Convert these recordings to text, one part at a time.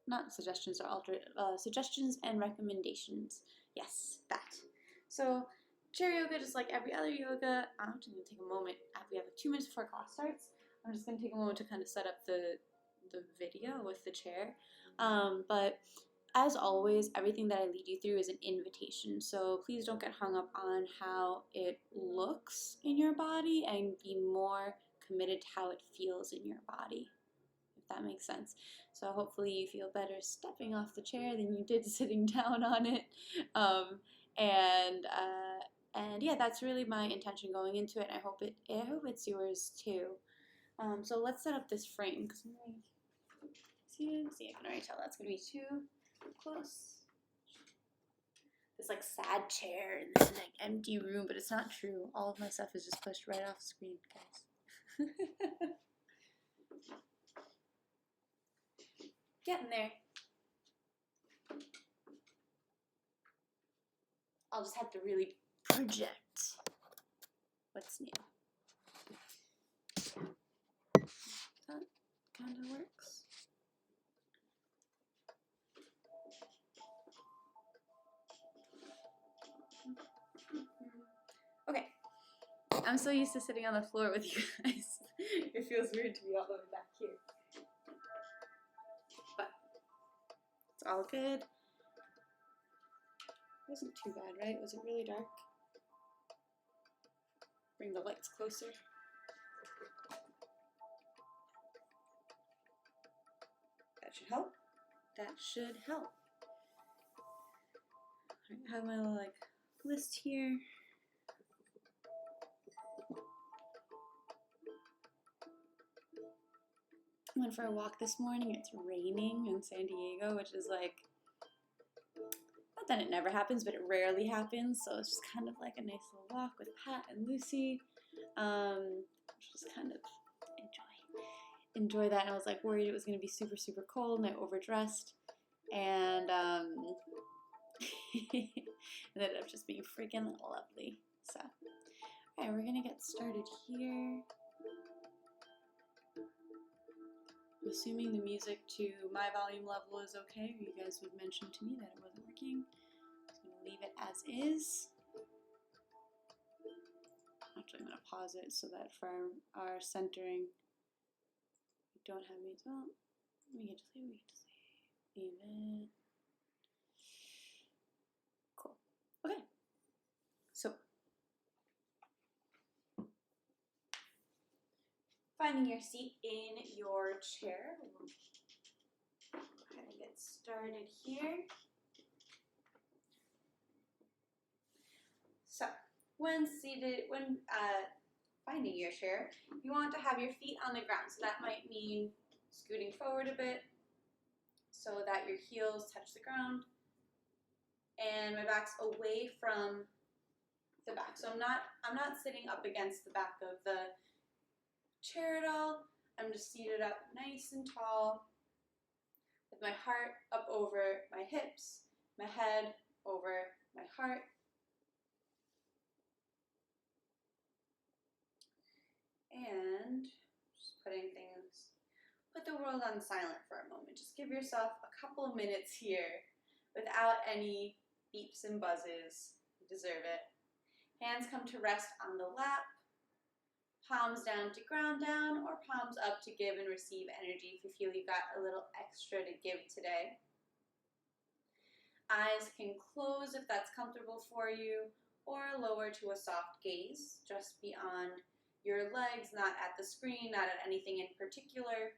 not suggestions or suggestions and recommendations. Yes, that. So chair yoga, just like every other yoga, I'm just going to take a moment. We have 2 minutes before class starts. I'm just going to take a moment to kind of set up the video with the chair. But as always, everything that I lead you through is an invitation. So please don't get hung up on how it looks in your body and be more committed to how it feels in your body, if that makes sense. So hopefully you feel better stepping off the chair than you did sitting down on it. And yeah, that's really my intention going into it. I hope it's yours too. So let's set up this frame. See, I can already tell that's gonna be too close. This like sad chair in this like empty room, but it's not true. All of my stuff is just pushed right off screen, guys. Getting there. I'll just have to really project what's new. That kind of works. Okay. I'm so used to sitting on the floor with you guys. It feels weird to be all the way back here. But it's all good. It wasn't too bad, right? Was it really dark? Bring the lights closer. That should help. That should help. I have my little like list here. I went for a walk this morning. It's raining in San Diego, which is like, not that it never happens, but it rarely happens. So it's just kind of like a nice little walk with Pat and Lucy. Just kind of enjoy that. And I was like worried it was going to be super, super cold, and I overdressed. And it ended up just being freaking lovely. So, all right, we're going to get started here. I'm assuming the music to my volume level is okay. You guys would mention to me that it wasn't working. I'm just going to leave it as is. Actually, I'm going to pause it so that for our centering, we don't have me as well. We get to see. Leave it. Cool. Okay. So, finding your seat in your chair. We'll go ahead and get started here. So, when finding your chair, you want to have your feet on the ground. So that might mean scooting forward a bit so that your heels touch the ground. And my back's away from the back. So I'm not sitting up against the back of the chair at all. I'm just seated up nice and tall with my heart up over my hips, my head over my heart. And just put the world on silent for a moment. Just give yourself a couple of minutes here without any beeps and buzzes. You deserve it. Hands come to rest on the lap. Palms down to ground down, or palms up to give and receive energy if you feel you got a little extra to give today. Eyes can close if that's comfortable for you, or lower to a soft gaze, just beyond your legs, not at the screen, not at anything in particular.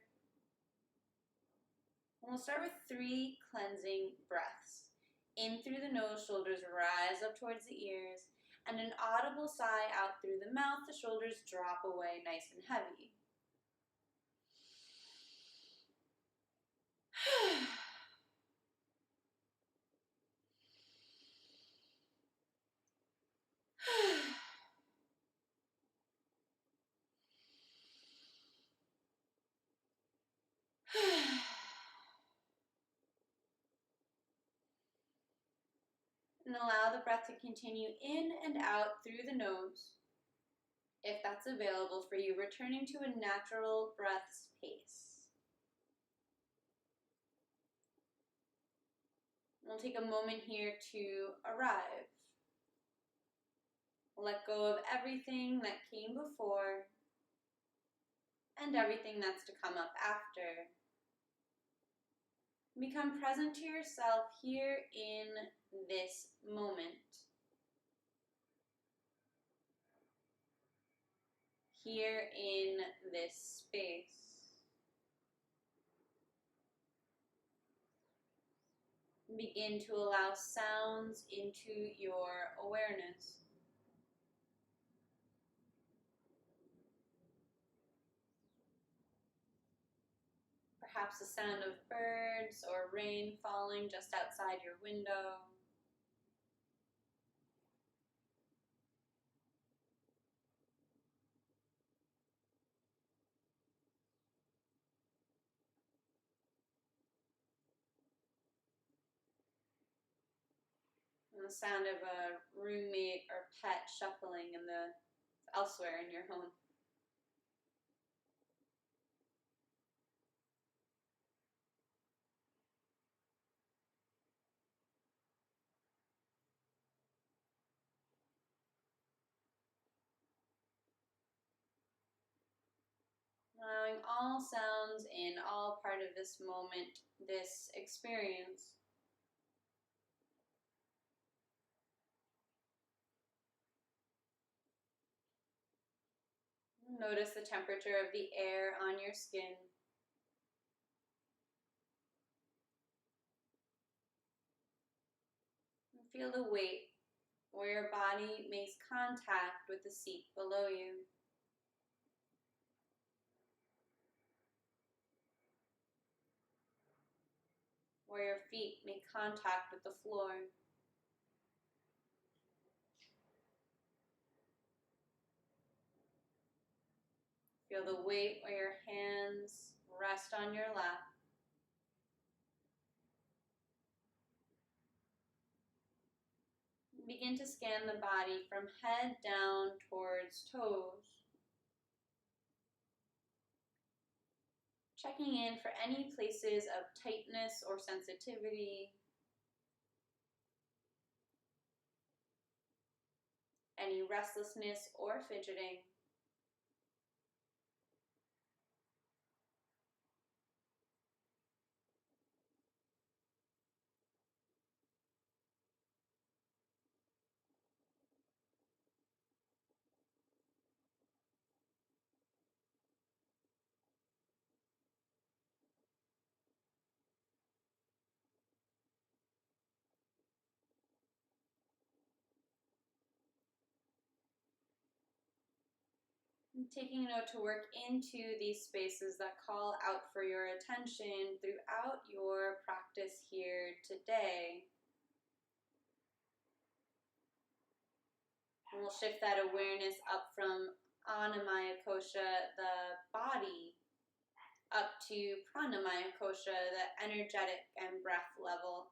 And we'll start with 3 cleansing breaths. In through the nose, shoulders rise up towards the ears, and an audible sigh out through the mouth, the shoulders drop away nice and heavy. And allow the breath to continue in and out through the nose, if that's available for you, returning to a natural breath's pace. We'll take a moment here to arrive. Let go of everything that came before and everything that's to come up after. Become present to yourself here in this moment. Here in this space. Begin to allow sounds into your awareness. Perhaps the sound of birds or rain falling just outside your window. And the sound of a roommate or pet shuffling elsewhere in your home. Allowing all sounds in, all part of this moment, this experience. Notice the temperature of the air on your skin. And feel the weight where your body makes contact with the seat below you. Where your feet make contact with the floor. Feel the weight where your hands rest on your lap. Begin to scan the body from head down towards toes. Checking in for any places of tightness or sensitivity. Any restlessness or fidgeting. Taking note to work into these spaces that call out for your attention throughout your practice here today. And we'll shift that awareness up from Anamaya Kosha, the body, up to Pranamaya Kosha, the energetic and breath level.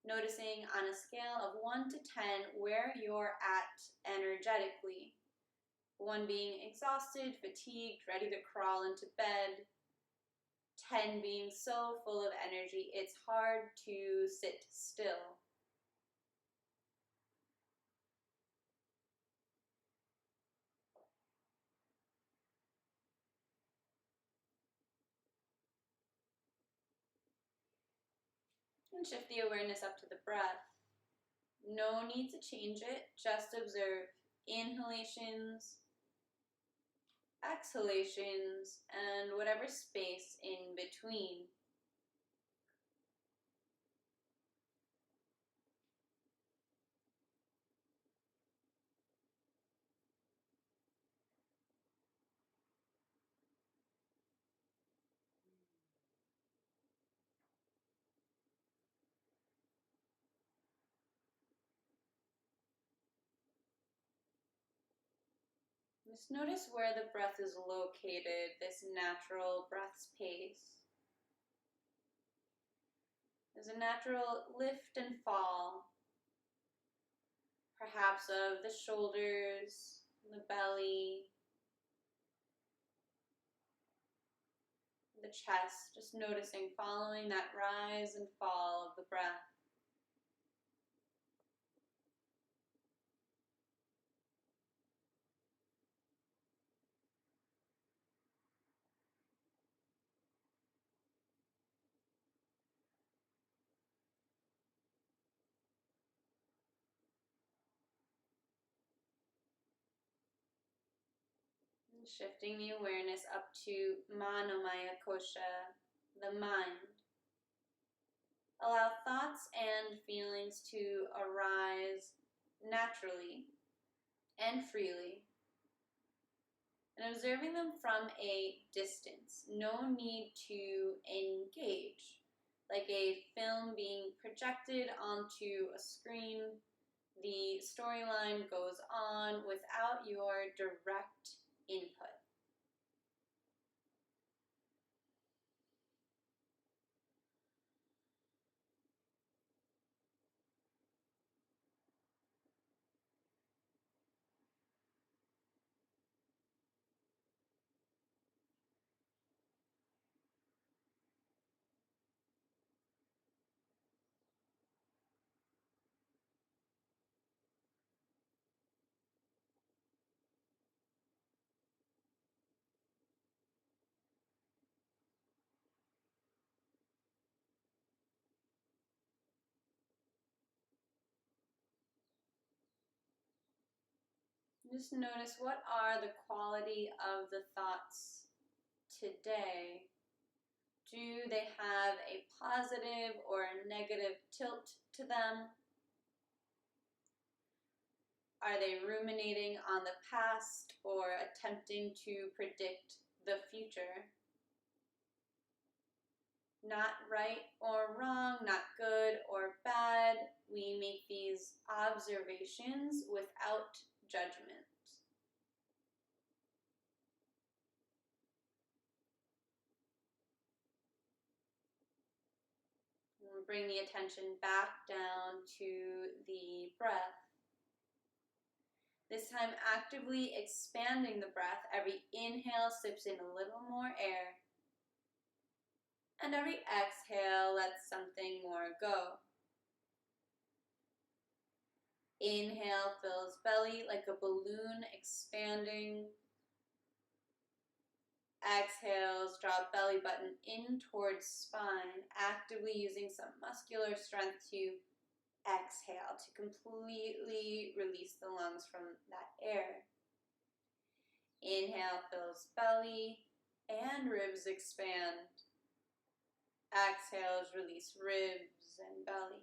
Noticing on a scale of 1 to 10 where you're at energetically. 1 being exhausted, fatigued, ready to crawl into bed. 10 being so full of energy, it's hard to sit still. And shift the awareness up to the breath. No need to change it, just observe inhalations, exhalations, and whatever space in between. Just notice where the breath is located, this natural breath pace. There's a natural lift and fall, perhaps of the shoulders, the belly, the chest, just noticing, following that rise and fall of the breath. Shifting the awareness up to Manomaya Kosha, the mind. Allow thoughts and feelings to arise naturally and freely, and observing them from a distance. No need to engage. Like a film being projected onto a screen, the storyline goes on without your direct input. Just notice, what are the quality of the thoughts today? Do they have a positive or a negative tilt to them? Are they ruminating on the past or attempting to predict the future? Not right or wrong, not good or bad. We make these observations without judgment. We'll bring the attention back down to the breath. This time actively expanding the breath. Every inhale sips in a little more air. And every exhale lets something more go. Inhale fills belly like a balloon expanding. Exhales, drop belly button in towards spine, actively using some muscular strength to exhale, to completely release the lungs from that air. Inhale fills belly and ribs expand. Exhales, release ribs and belly.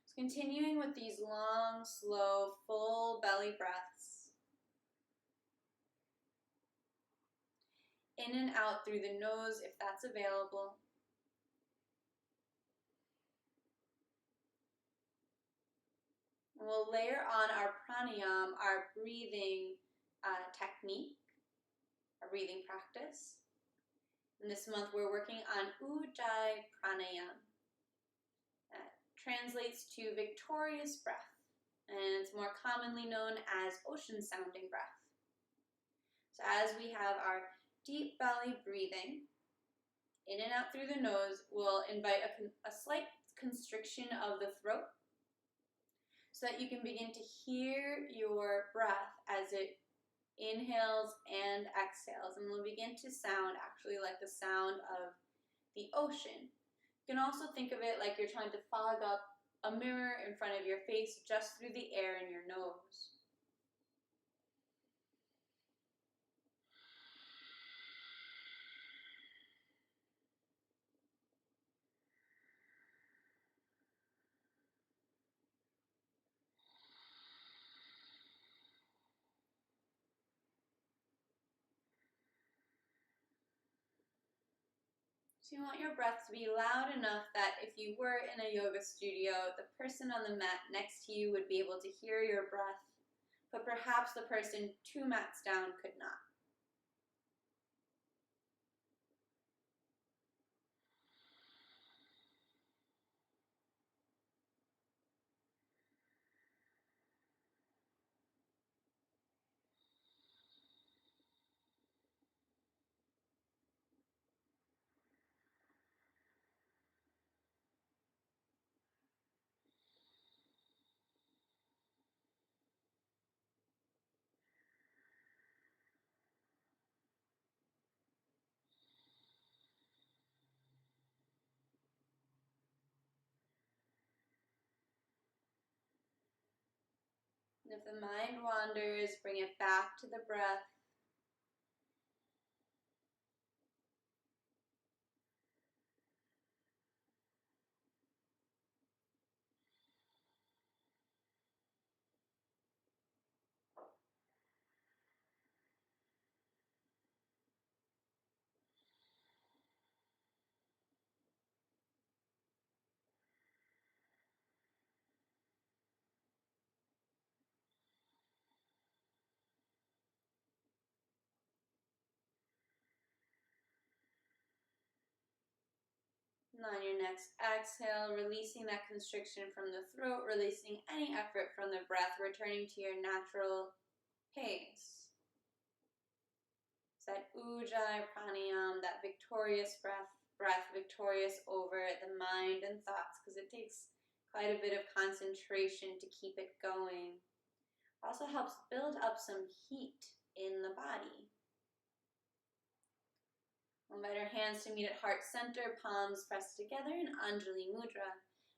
So continuing with these long, slow, full belly breaths. In and out through the nose if that's available. We'll layer on our pranayama, our breathing technique, our breathing practice. And this month we're working on Ujjayi Pranayama. That translates to victorious breath, and it's more commonly known as ocean sounding breath. So as we have our deep belly breathing, in and out through the nose, we'll invite a slight constriction of the throat so that you can begin to hear your breath as it inhales and exhales, and will begin to sound actually like the sound of the ocean. You can also think of it like you're trying to fog up a mirror in front of your face just through the air in your nose. So you want your breath to be loud enough that if you were in a yoga studio, the person on the mat next to you would be able to hear your breath, but perhaps the person 2 mats down could not. And if the mind wanders, bring it back to the breath. And on your next exhale, releasing that constriction from the throat, releasing any effort from the breath, returning to your natural pace. It's that ujjayi pranayam, that victorious breath victorious over the mind and thoughts, because it takes quite a bit of concentration to keep it going. Also helps build up some heat in the body. Invite our hands to meet at heart center, palms pressed together in Anjali Mudra.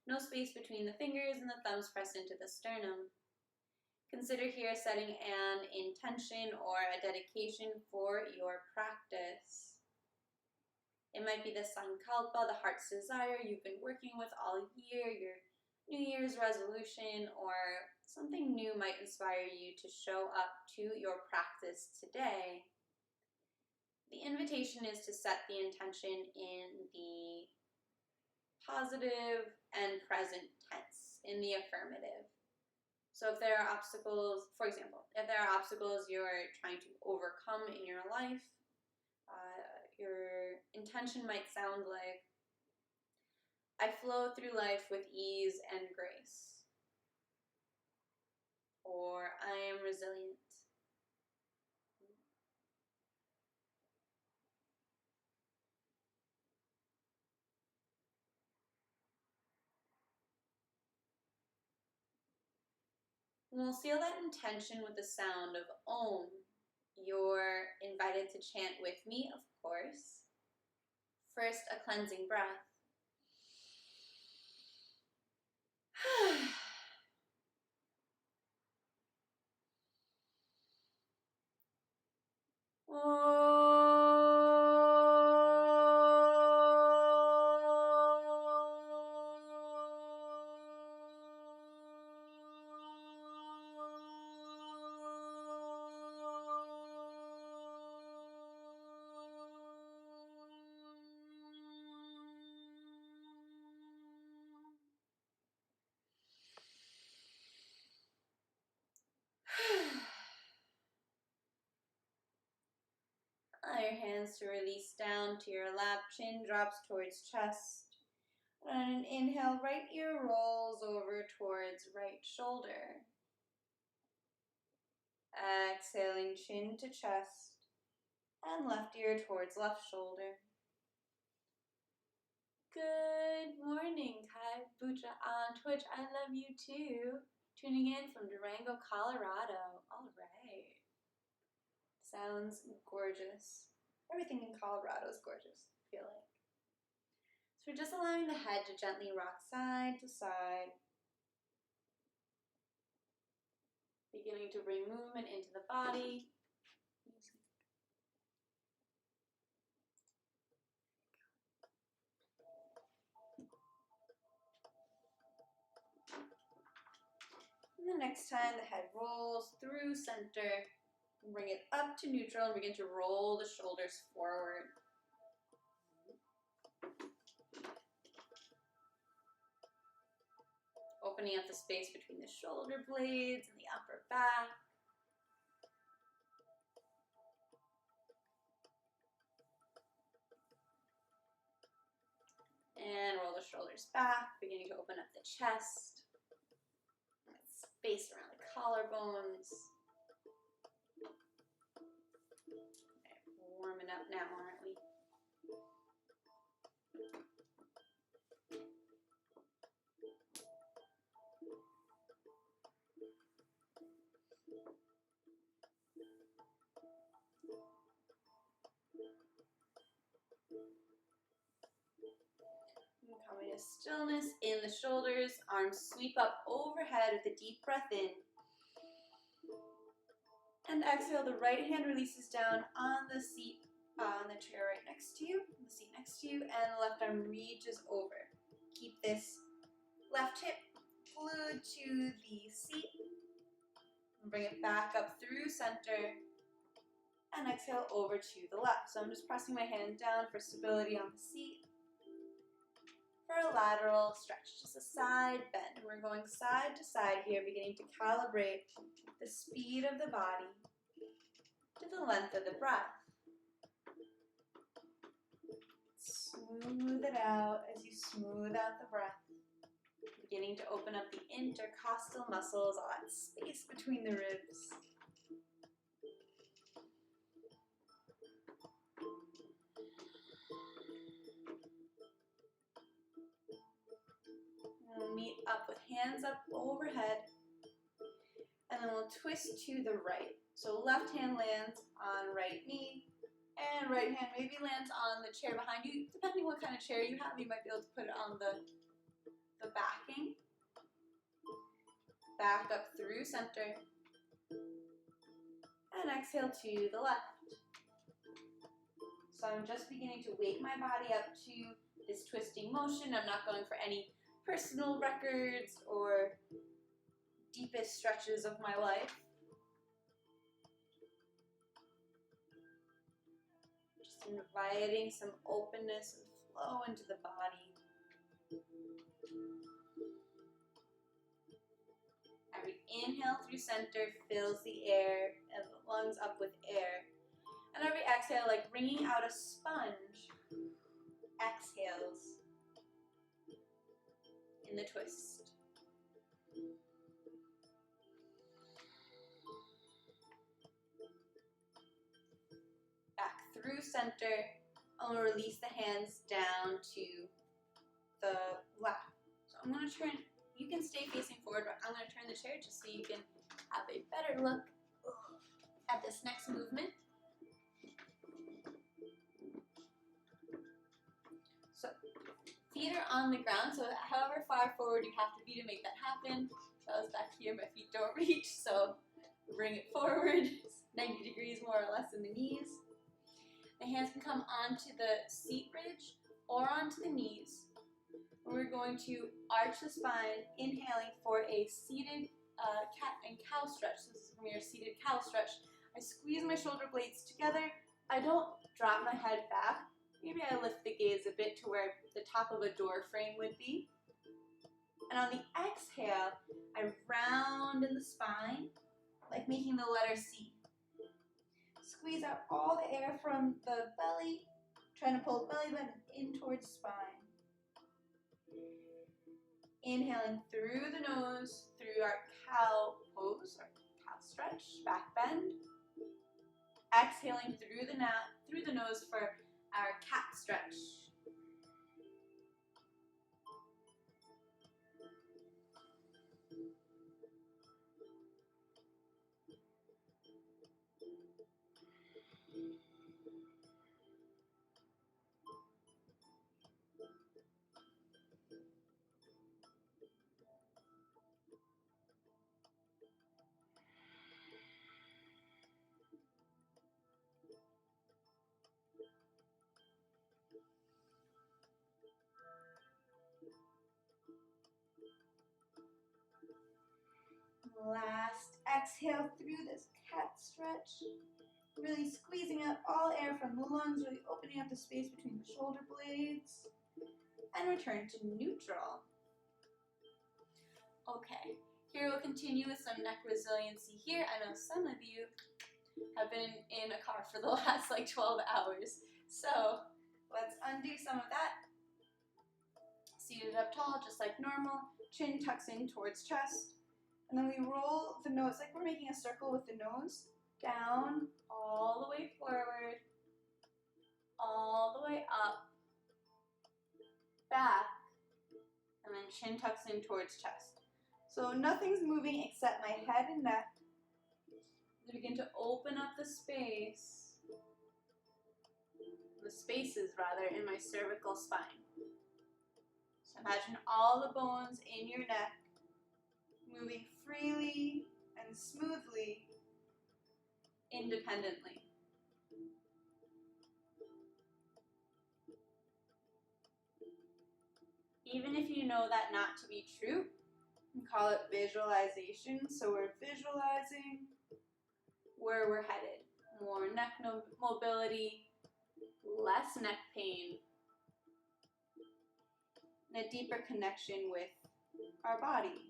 No space between the fingers and the thumbs pressed into the sternum. Consider here setting an intention or a dedication for your practice. It might be the sankalpa, the heart's desire you've been working with all year, your New Year's resolution, or something new might inspire you to show up to your practice today. The invitation is to set the intention in the positive and present tense, in the affirmative. So if there are obstacles, for example, if there are obstacles you're trying to overcome in your life, your intention might sound like, I flow through life with ease and grace. Or I am resilient. And we'll seal that intention with the sound of Om. You're invited to chant with me, of course. First, a cleansing breath. Allow your hands to release down to your lap, chin drops towards chest. On an inhale, right ear rolls over towards right shoulder. Exhaling, chin to chest, and left ear towards left shoulder. Good morning, Kai Bucha on Twitch. I love you too. Tuning in from Durango, Colorado. All right. Sounds gorgeous. Everything in Colorado is gorgeous, I feel like. So we're just allowing the head to gently rock side to side. Beginning to bring movement into the body. And the next time the head rolls through center, bring it up to neutral and begin to roll the shoulders forward. Opening up the space between the shoulder blades and the upper back. And roll the shoulders back, beginning to open up the chest. Space around the collarbones. Okay, warming up now, aren't we? Coming to stillness in the shoulders, arms sweep up overhead with a deep breath in. And exhale, the right hand releases down on the seat, on the chair right next to you, the seat next to you, and the left arm reaches over. Keep this left hip glued to the seat. And bring it back up through center. And exhale over to the left. So I'm just pressing my hand down for stability on the seat. For a lateral stretch, just a side bend. And we're going side to side here, beginning to calibrate the speed of the body to the length of the breath. Smooth it out as you smooth out the breath. Beginning to open up the intercostal muscles, all that space between the ribs. We'll meet up with hands up overhead, and then we'll twist to the right. So left hand lands on right knee, and right hand maybe lands on the chair behind you. Depending what kind of chair you have, you might be able to put it on the backing. Back up through center, and exhale to the left. So I'm just beginning to wake my body up to this twisting motion. I'm not going for any personal records or deepest stretches of my life. Just inviting some openness and flow into the body. Every inhale through center fills the air and the lungs up with air. And every exhale, like bringing out a sponge, exhales in the twist. Back through center, and we'll release the hands down to the lap. So I'm going to turn, you can stay facing forward, but I'm going to turn the chair just so you can have a better look at this next movement. So feet are on the ground, so however far forward you have to be to make that happen. So I was back here, my feet don't reach, so bring it forward, 90 degrees more or less in the knees. The hands can come onto the seat ridge or onto the knees. We're going to arch the spine, inhaling for a seated cat and cow stretch. So this is going to be our seated cow stretch. I squeeze my shoulder blades together. I don't drop my head back. Maybe I lift the gaze a bit to where the top of a door frame would be. And on the exhale, I round in the spine, like making the letter C. Squeeze out all the air from the belly, trying to pull belly button in towards spine. Inhaling through the nose, through our cow pose, or cow stretch, back bend. Exhaling through the nose for our cat stretch. Last exhale through this cat stretch. Really squeezing out all air from the lungs, really opening up the space between the shoulder blades. And return to neutral. Okay, here we'll continue with some neck resiliency here. I know some of you have been in a car for the last like 12 hours. So let's undo some of that. Seated up tall, just like normal. Chin tucks in towards chest. And then we roll the nose, like we're making a circle with the nose. Down, all the way forward. All the way up. Back. And then chin tucks in towards chest. So nothing's moving except my head and neck. We begin to open up the spaces rather, in my cervical spine. So imagine all the bones in your neck moving freely and smoothly independently. Even if you know that not to be true, we call it visualization. So we're visualizing where we're headed. More neck mobility, less neck pain, and a deeper connection with our body.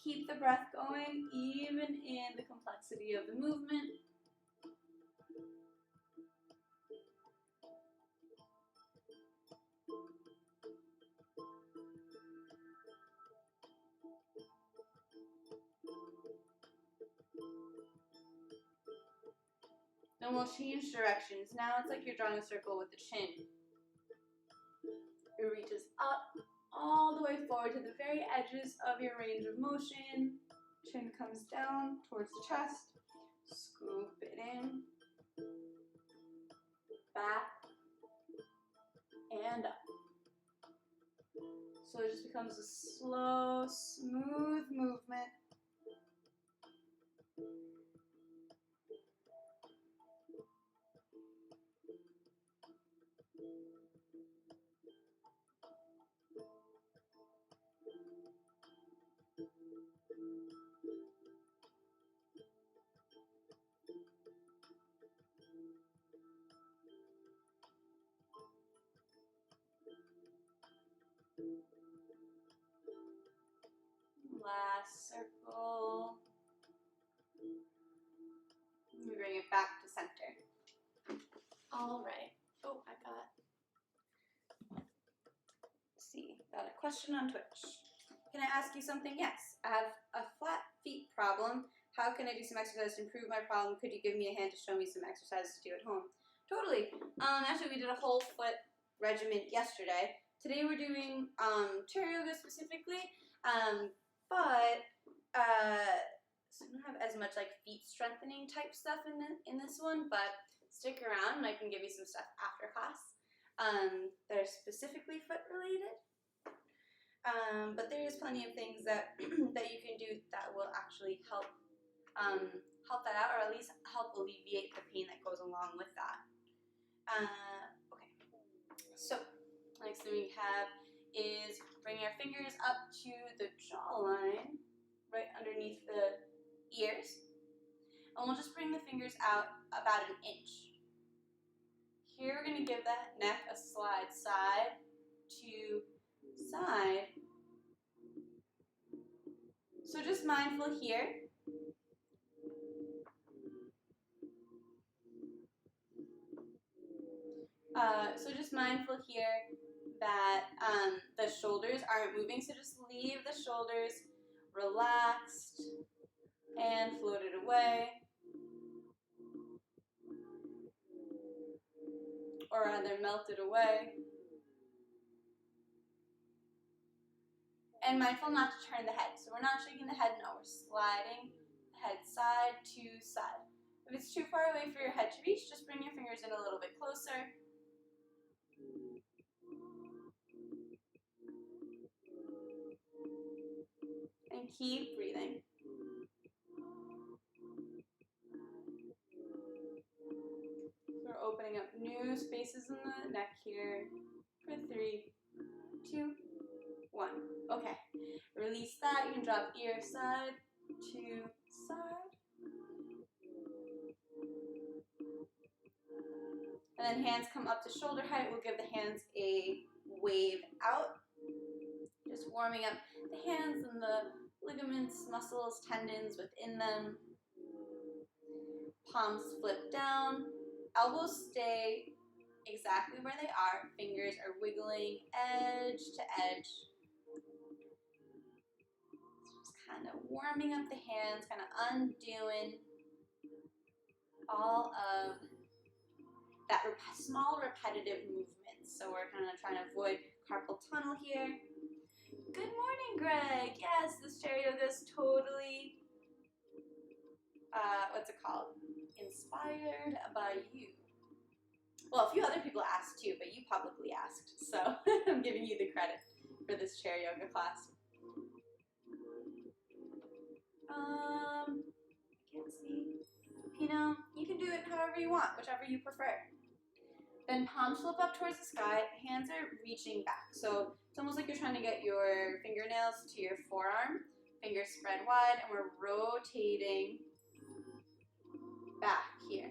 Keep the breath going even in the complexity of the movement. Then we'll change directions. Now it's like you're drawing a circle with the chin. It reaches up all the way forward to the very edges of your range of motion. Chin comes down towards the chest. Scoop it in. Back and up. So it just becomes a slow, smooth movement. Last circle. We bring it back to center. All right. Oh, got a question on Twitch. Can I ask you something? Yes. I have a flat feet problem. How can I do some exercise to improve my problem? Could you give me a hand to show me some exercises to do at home? Totally. Actually, we did a whole foot regimen yesterday. Today we're doing chair yoga specifically, so I don't have as much like feet strengthening type stuff in this one, but stick around and I can give you some stuff after class that are specifically foot related. But there is plenty of things that that you can do that will actually help that out, or at least help alleviate the pain that goes along with that. Okay, so next thing we have is bringing our fingers up to the jawline, right underneath the ears, and we'll just bring the fingers out about an inch. Here we're going to give that neck a slide side to side. So just mindful here. That the shoulders aren't moving, so just leave the shoulders relaxed and floated away. Or rather melted away. And mindful not to turn the head. So we're not shaking the head, no, we're sliding the head side to side. If it's too far away for your head to reach, just bring your fingers in a little bit closer. And keep breathing. So we're opening up new spaces in the neck here for 3, 2, 1. Okay. Release that. You can drop ear side to side. And then hands come up to shoulder height. We'll give the hands a wave out. Just warming up the hands and the ligaments, muscles, tendons within them. Palms flip down. Elbows stay exactly where they are. Fingers are wiggling edge to edge. Just kind of warming up the hands, kind of undoing all of that small repetitive movements. So we're kind of trying to avoid carpal tunnel here. Good morning, Greg. Yes, this chair yoga is totally, what's it called? Inspired by you. Well, a few other people asked too, but you publicly asked. So I'm giving you the credit for this chair yoga class. I can't see. You know, you can do it however you want, whichever you prefer. Then palms flip up towards the sky, hands are reaching back. So it's almost like you're trying to get your fingernails to your forearm, fingers spread wide, and we're rotating back here.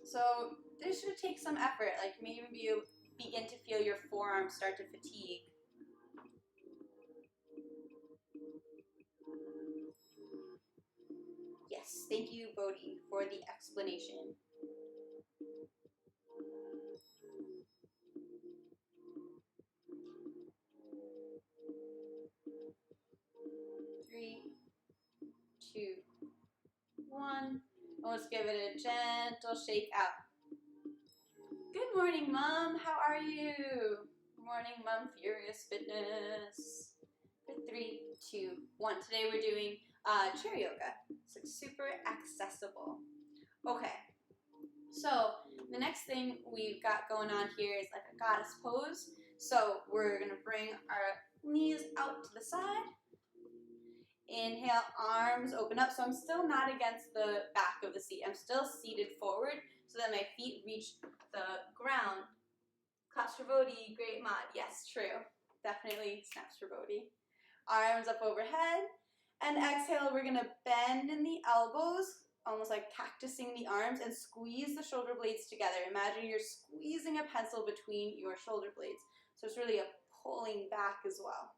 So this should take some effort, like maybe you begin to feel your forearms start to fatigue. Yes, thank you, Bodhi, for the explanation. Three, two, one. Let's give it a gentle shake out. Good morning, Mom. How are you? Good morning, Mom Furious Fitness. For 3, 2, 1. Today we're doing chair yoga. It's like super accessible. Okay. So the next thing we've got going on here is like a goddess pose. So we're gonna bring our knees out to the side. Inhale, arms open up. So I'm still not against the back of the seat. I'm still seated forward so that my feet reach the ground. Claps for Bodhi, great mod. Yes, true. Definitely snaps for Bodhi. Arms up overhead. And exhale, we're gonna bend in the elbows, almost like cactusing the arms, and squeeze the shoulder blades together. Imagine you're squeezing a pencil between your shoulder blades. So it's really a pulling back as well.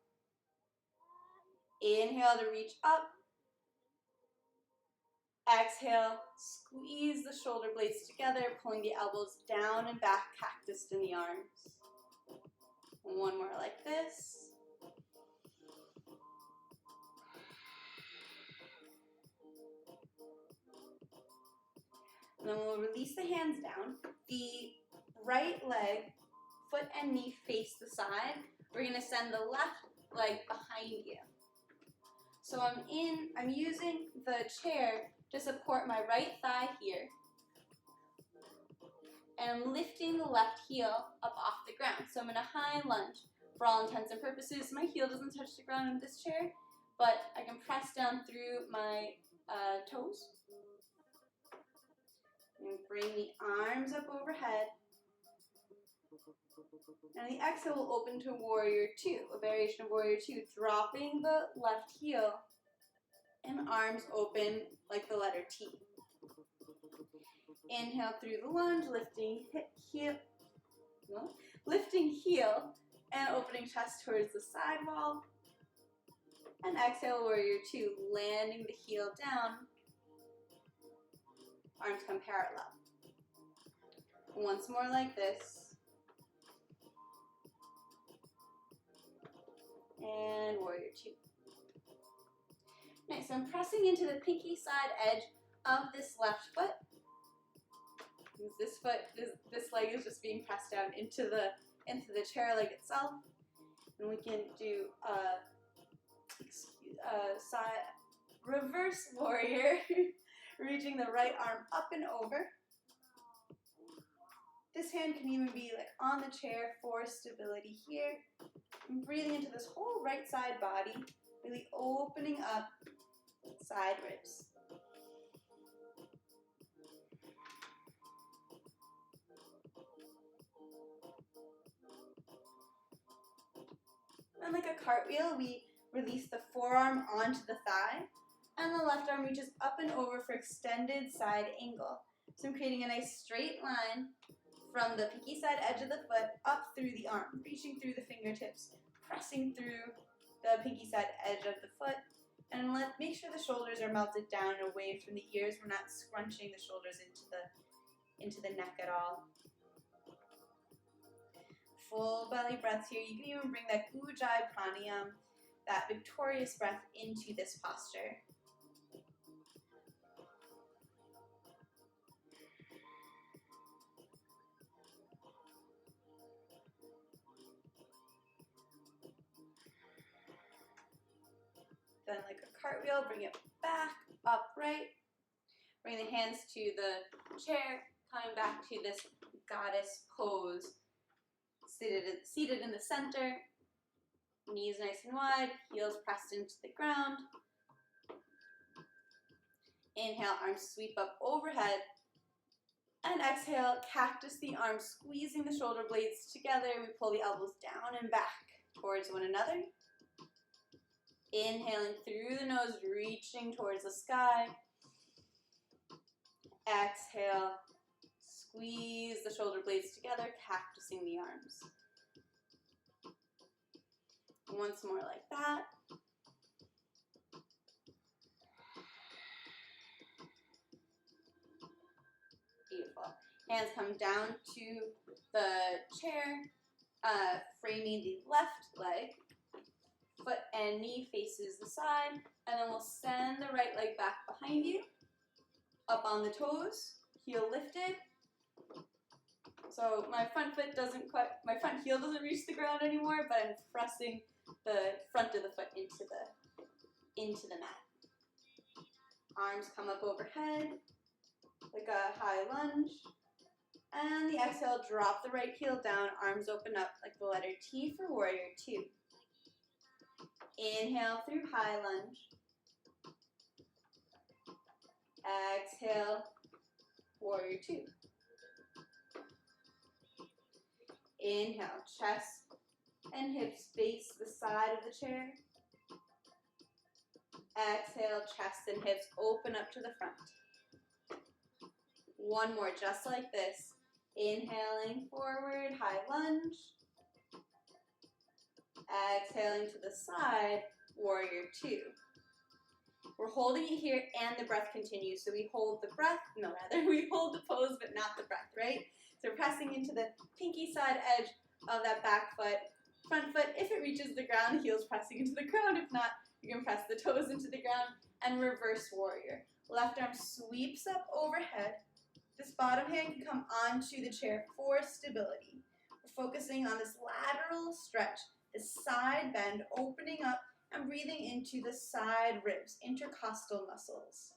Inhale to reach up. Exhale, squeeze the shoulder blades together, pulling the elbows down and back, cactused in the arms. One more like this. And then we'll release the hands down. The right leg, foot and knee face the side. We're going to send the left leg behind you. So I'm using the chair to support my right thigh here. And I'm lifting the left heel up off the ground. So I'm in a high lunge. For all intents and purposes, my heel doesn't touch the ground in this chair, but I can press down through my toes. And bring the arms up overhead. And the exhale will open to Warrior 2, a variation of Warrior 2, dropping the left heel and arms open like the letter T. Inhale through the lunge, lifting heel and opening chest towards the side wall. And exhale, Warrior 2, landing the heel down. Arms come parallel. Once more like this. And Warrior 2. Nice, I'm pressing into the pinky side edge of this left foot. This leg is just being pressed down into the chair leg itself. And we can do side reverse warrior, reaching the right arm up and over. This hand can even be like on the chair for stability here. And breathing into this whole right side body, really opening up side ribs. And like a cartwheel, we release the forearm onto the thigh, and the left arm reaches up and over for extended side angle. So I'm creating a nice straight line from the pinky side edge of the foot up through the arm, reaching through the fingertips, pressing through the pinky side edge of the foot, and make sure the shoulders are melted down and away from the ears. We're not scrunching the shoulders into the neck at all. Full belly breaths here. You can even bring that Ujjayi pranayama, that victorious breath, into this posture. Then like a cartwheel, bring it back, upright. Bring the hands to the chair, coming back to this goddess pose. Seated in the center, knees nice and wide, heels pressed into the ground. Inhale, arms sweep up overhead. And exhale, cactus the arms, squeezing the shoulder blades together. We pull the elbows down and back towards one another. Inhaling through the nose, reaching towards the sky. Exhale, squeeze the shoulder blades together, cactusing the arms. Once more like that. Beautiful. Hands come down to the chair, framing the left leg. Foot and knee faces the side, and then we'll send the right leg back behind you, up on the toes, heel lifted. So my front heel doesn't reach the ground anymore, but I'm pressing the front of the foot into the mat. Arms come up overhead, like a high lunge. And the exhale, drop the right heel down, arms open up like the letter T for warrior two. Inhale through high lunge. Exhale, warrior two. Inhale, chest and hips face the side of the chair. Exhale, chest and hips open up to the front. One more, just like this. Inhaling forward, high lunge. Exhaling to the side, warrior two. We're holding it here and the breath continues. So we hold the breath, we hold the pose but not the breath, right? So we're pressing into the pinky side edge of that back foot. Front foot, if it reaches the ground, heels pressing into the ground. If not, you can press the toes into the ground and reverse warrior. Left arm sweeps up overhead. This bottom hand can come onto the chair for stability. We're focusing on this lateral stretch, this side bend, opening up and breathing into the side ribs, intercostal muscles.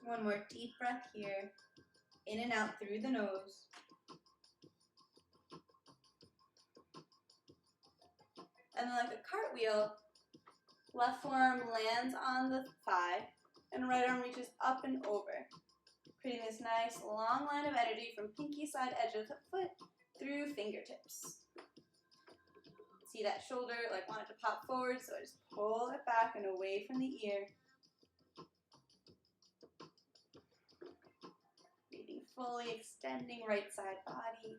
One more deep breath here, in and out through the nose. And then like a cartwheel, left forearm lands on the thigh and right arm reaches up and over, creating this nice long line of energy from pinky side edge of the foot through fingertips. See that shoulder like want it to pop forward, so I just pull it back and away from the ear. Breathing fully, extending right side body.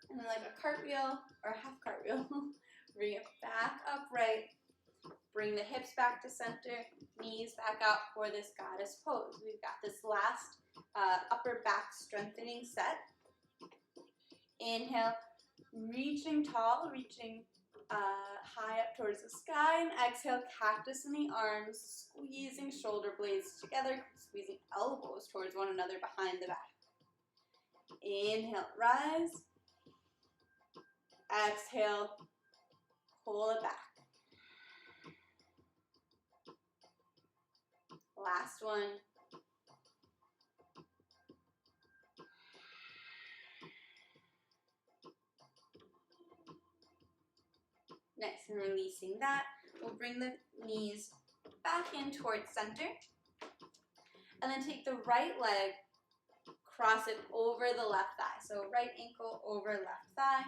And then like a cartwheel or a half cartwheel, bring it back upright, bring the hips back to center, knees back out for this goddess pose. We've got this last upper back strengthening set. Inhale, reaching tall, reaching high up towards the sky, and exhale, cactus in the arms, squeezing shoulder blades together, squeezing elbows towards one another behind the back. Inhale, rise. Exhale, pull it back. Last one. Nice, and releasing that, we'll bring the knees back in towards center. And then take the right leg, cross it over the left thigh. So right ankle over left thigh.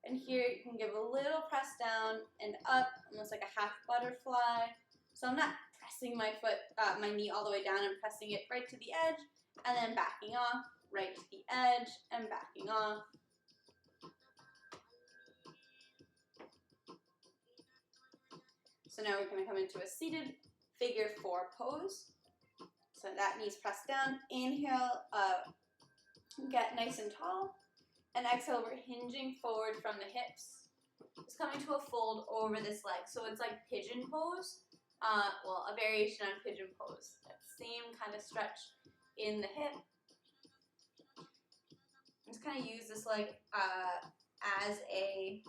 And here you can give a little press down and up, almost like a half butterfly. So I'm not pressing my foot, my knee all the way down. I'm pressing it right to the edge and then backing off, right to the edge and backing off. So now we're going to come into a seated figure four pose. So that knee's pressed down. Inhale, get nice and tall. And exhale, we're hinging forward from the hips. Just coming to a fold over this leg. So it's like pigeon pose. Well, a variation on pigeon pose. That same kind of stretch in the hip. Just kind of use this leg as a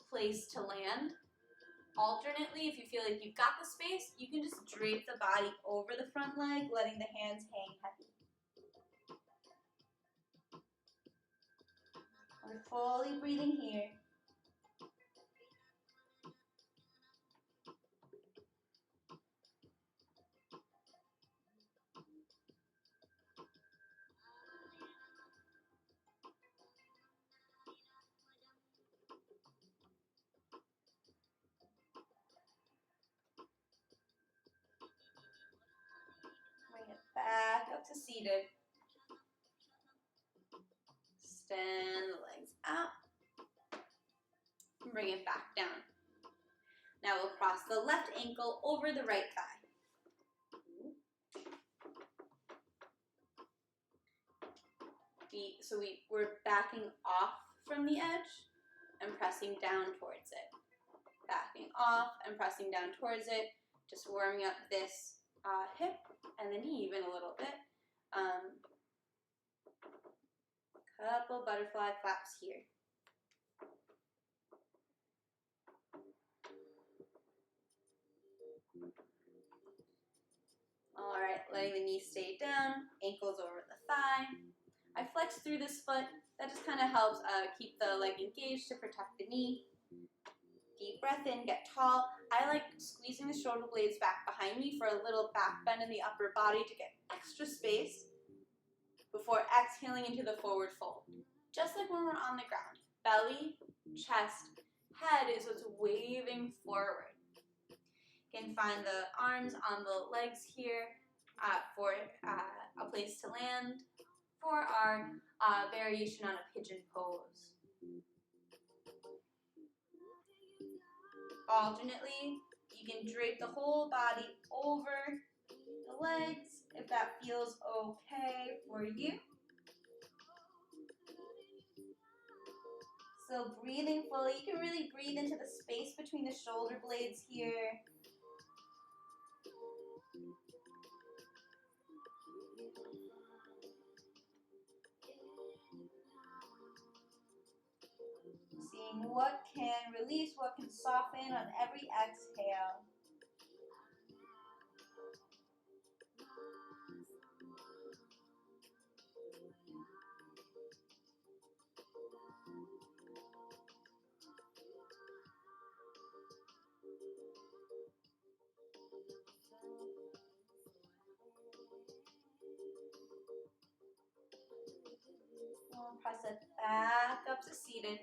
place to land. Alternately, if you feel like you've got the space, you can just drape the body over the front leg, letting the hands hang heavy. We're fully breathing here. Bring it back up to seated. Extend the legs out. And bring it back down. Now we'll cross the left ankle over the right thigh. So we're backing off from the edge and pressing down towards it. Backing off and pressing down towards it. Just warming up this hip and the knee even a little bit. Couple butterfly flaps here. All right, letting the knee stay down, ankles over the thigh. I flex through this foot. That just kind of helps keep the leg engaged to protect the knee. Deep breath in, get tall. I like squeezing the shoulder blades back behind me for a little back bend in the upper body to get extra space before exhaling into the forward fold. Just like when we're on the ground. Belly, chest, head is what's waving forward. You can find the arms on the legs here for a place to land for our variation on a pigeon pose. Alternately, you can drape the whole body over the legs if that feels okay for you. So breathing fully, you can really breathe into the space between the shoulder blades here. Seeing what can release, what can soften on every exhale. We'll press it back up to seated.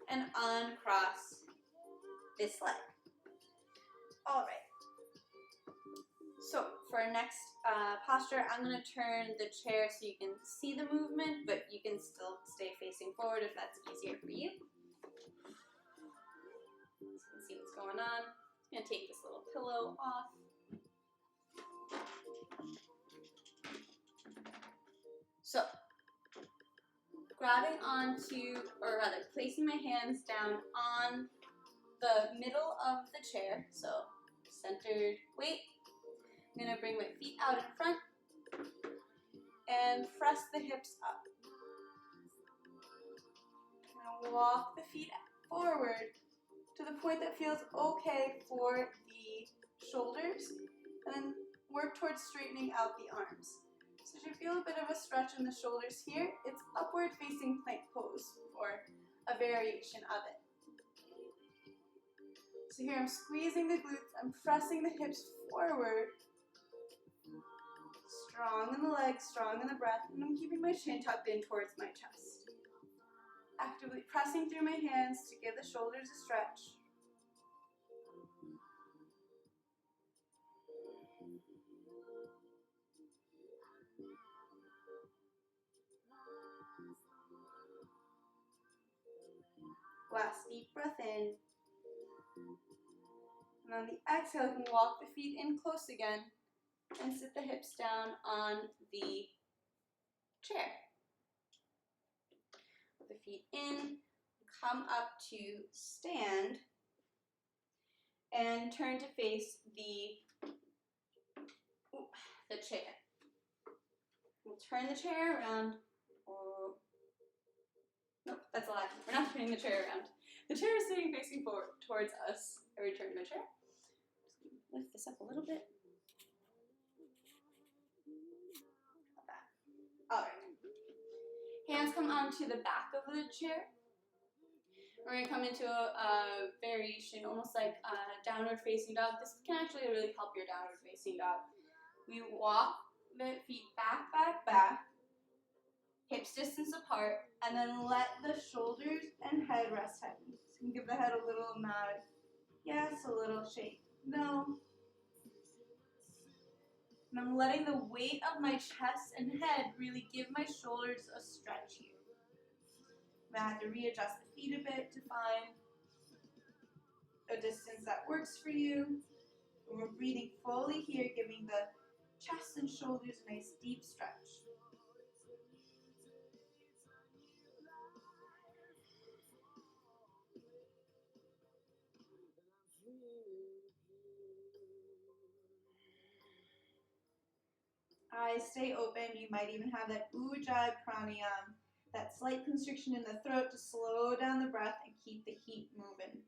And uncross this leg. All right. So for our next posture, I'm going to turn the chair so you can see the movement, but you can still stay facing forward if that's easier for you. So you can see what's going on. I'm going to take this little pillow off. So, grabbing onto, or rather placing my hands down on the middle of the chair, so centered weight. I'm going to bring my feet out in front and press the hips up. I'm going to walk the feet forward to the point that feels okay for the shoulders, and then work towards straightening out the arms. So as you feel a bit of a stretch in the shoulders here, it's upward facing plank pose for a variation of it. So here I'm squeezing the glutes, I'm pressing the hips forward. Strong in the legs, strong in the breath, and I'm keeping my chin tucked in towards my chest. Actively pressing through my hands to give the shoulders a stretch. Last deep breath in. And on the exhale, you can walk the feet in close again and sit the hips down on the chair. Put the feet in, come up to stand, and turn to face the the chair. We'll turn the chair around. Oh. Nope, that's a lie. We're not turning the chair around. The chair is sitting facing forward towards us. I return the chair. Just lift this up a little bit. Like that. All right. Hands come onto the back of the chair. We're going to come into a variation, almost like a downward facing dog. This can actually really help your downward facing dog. We walk the feet back, back, back, hips distance apart, and then let the shoulders and head rest heavy. So you can give the head a little nod. Yes, a little shake. No. And I'm letting the weight of my chest and head really give my shoulders a stretch here. I have to readjust the feet a bit to find a distance that works for you. We're breathing fully here, giving the chest and shoulders a nice deep stretch. Eyes stay open. You might even have that Ujjayi pranayama, that slight constriction in the throat to slow down the breath and keep the heat moving.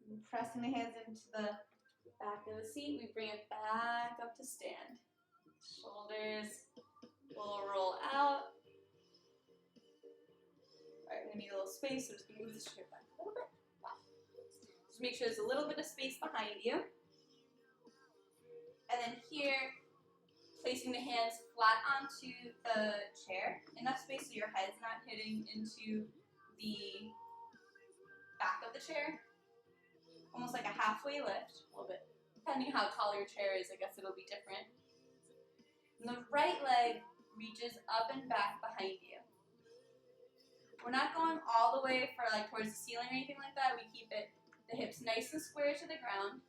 And pressing the hands into the back of the seat, we bring it back up to stand. Shoulders will roll out. All right, we're gonna need a little space, so just move this chair back a little bit. Just make sure there's a little bit of space behind you. And then here, placing the hands flat onto the chair, enough space so your head's not hitting into the back of the chair. Almost like a halfway lift, a little bit. Depending how tall your chair is, I guess it'll be different. And the right leg reaches up and back behind you. We're not going all the way for like towards the ceiling or anything like that. We keep it, the hips nice and square to the ground.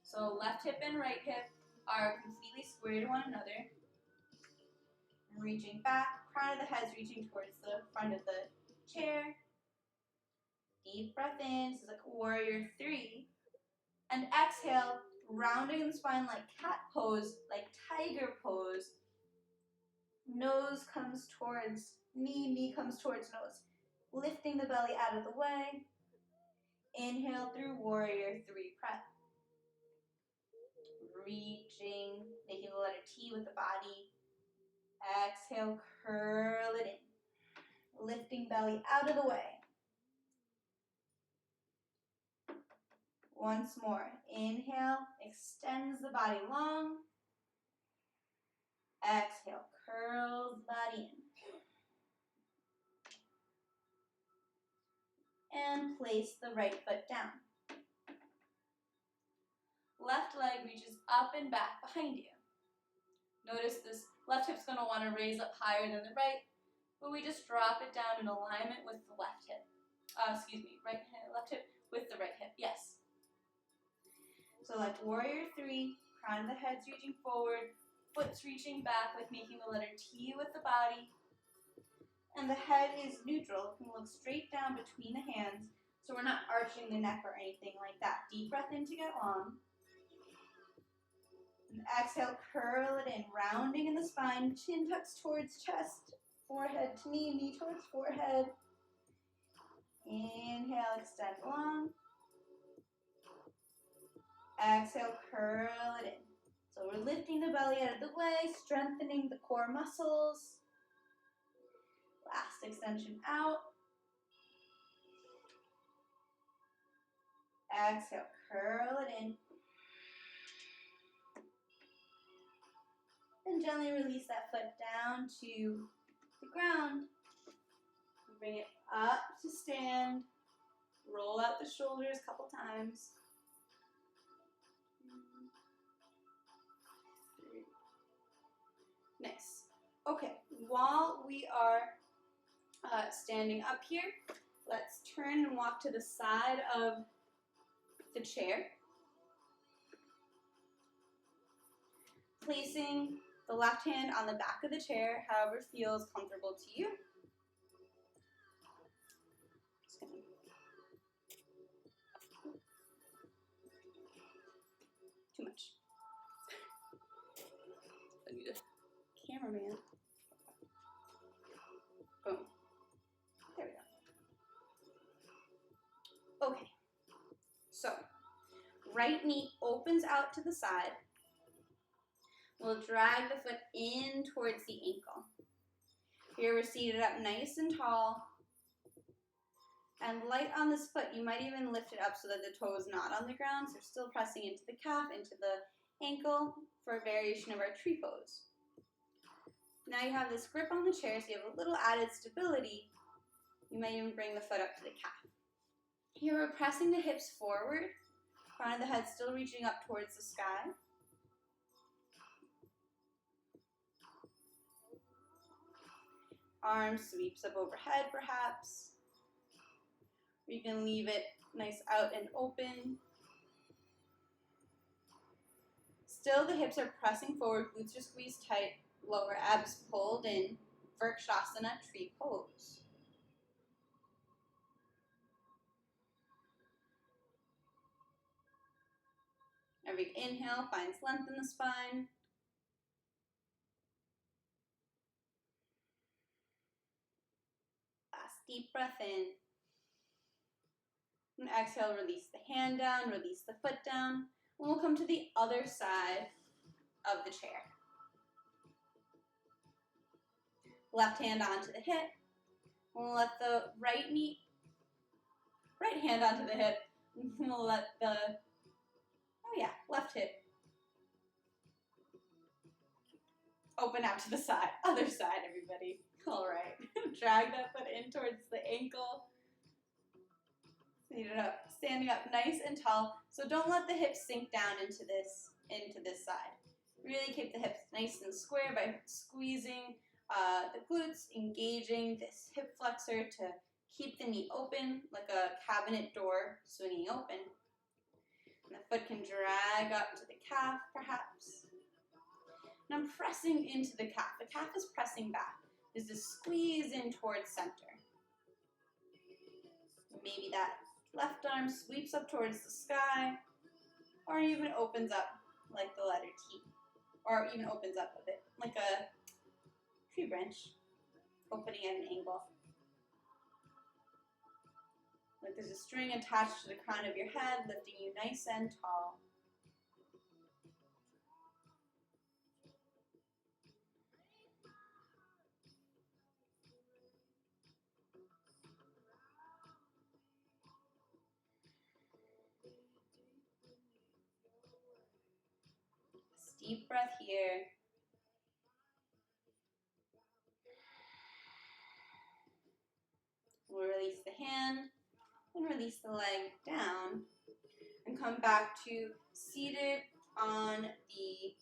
So left hip and right hip are completely square to one another. And reaching back, crown of the head's reaching towards the front of the chair. Deep breath in, this is like warrior 3. And exhale, rounding in the spine like cat pose, like tiger pose. Nose comes towards knee, knee comes towards nose. Lifting the belly out of the way. Inhale through warrior 3 breath. Reaching, making the letter T with the body. Exhale, curl it in. Lifting belly out of the way. Once more. Inhale, extends the body long. Exhale, curls the body in. And place the right foot down. Left leg reaches up and back behind you. Notice this left hip's going to want to raise up higher than the right, but we just drop it down in alignment with the left hip. Left hip with the right hip, yes. So like warrior 3, crown of the head's reaching forward, foot's reaching back, like making the letter T with the body. And the head is neutral, can look straight down between the hands, so we're not arching the neck or anything like that. Deep breath in to get long. And exhale, curl it in, rounding in the spine, chin tucks towards chest, forehead to knee, knee towards forehead. Inhale, extend long. Exhale, curl it in. So we're lifting the belly out of the way, strengthening the core muscles. Last extension out. Exhale, curl it in. And gently release that foot down to the ground. Bring it up to stand. Roll out the shoulders a couple times. 3. Nice. Okay, while we are standing up here, let's turn and walk to the side of the chair. Placing the left hand on the back of the chair, however feels comfortable to you. Too much. I need a cameraman. Boom. There we go. Okay. So, right knee opens out to the side. We'll drag the foot in towards the ankle. Here we're seated up nice and tall. And light on this foot, you might even lift it up so that the toe is not on the ground. So you're still pressing into the calf, into the ankle for a variation of our tree pose. Now you have this grip on the chair, so you have a little added stability. You might even bring the foot up to the calf. Here we're pressing the hips forward, front of the head still reaching up towards the sky. Arm sweeps up overhead perhaps. You can leave it nice out and open. Still the hips are pressing forward, glutes are squeezed tight, lower abs pulled in, Vrikshasana, tree pose. Every inhale finds length in the spine. Last deep breath in. And exhale, release the hand down, release the foot down. And we'll come to the other side of the chair. Left hand onto the hip. We'll let the right hand onto the hip. We'll let the, left hip open out to the side. Other side, everybody. All right. Drag that foot in towards the ankle. Seat it up, standing up nice and tall. So don't let the hips sink down into this side. Really keep the hips nice and square by squeezing the glutes, engaging this hip flexor to keep the knee open like a cabinet door swinging open. And the foot can drag up to the calf perhaps. And I'm pressing into the calf. The calf is pressing back. There's this squeeze in towards center. Maybe that left arm sweeps up towards the sky, or even opens up like the letter T, or even opens up a bit like a tree branch, opening at an angle. Like there's a string attached to the crown of your head, lifting you nice and tall. Deep breath here. We'll release the hand and release the leg down and come back to seated on the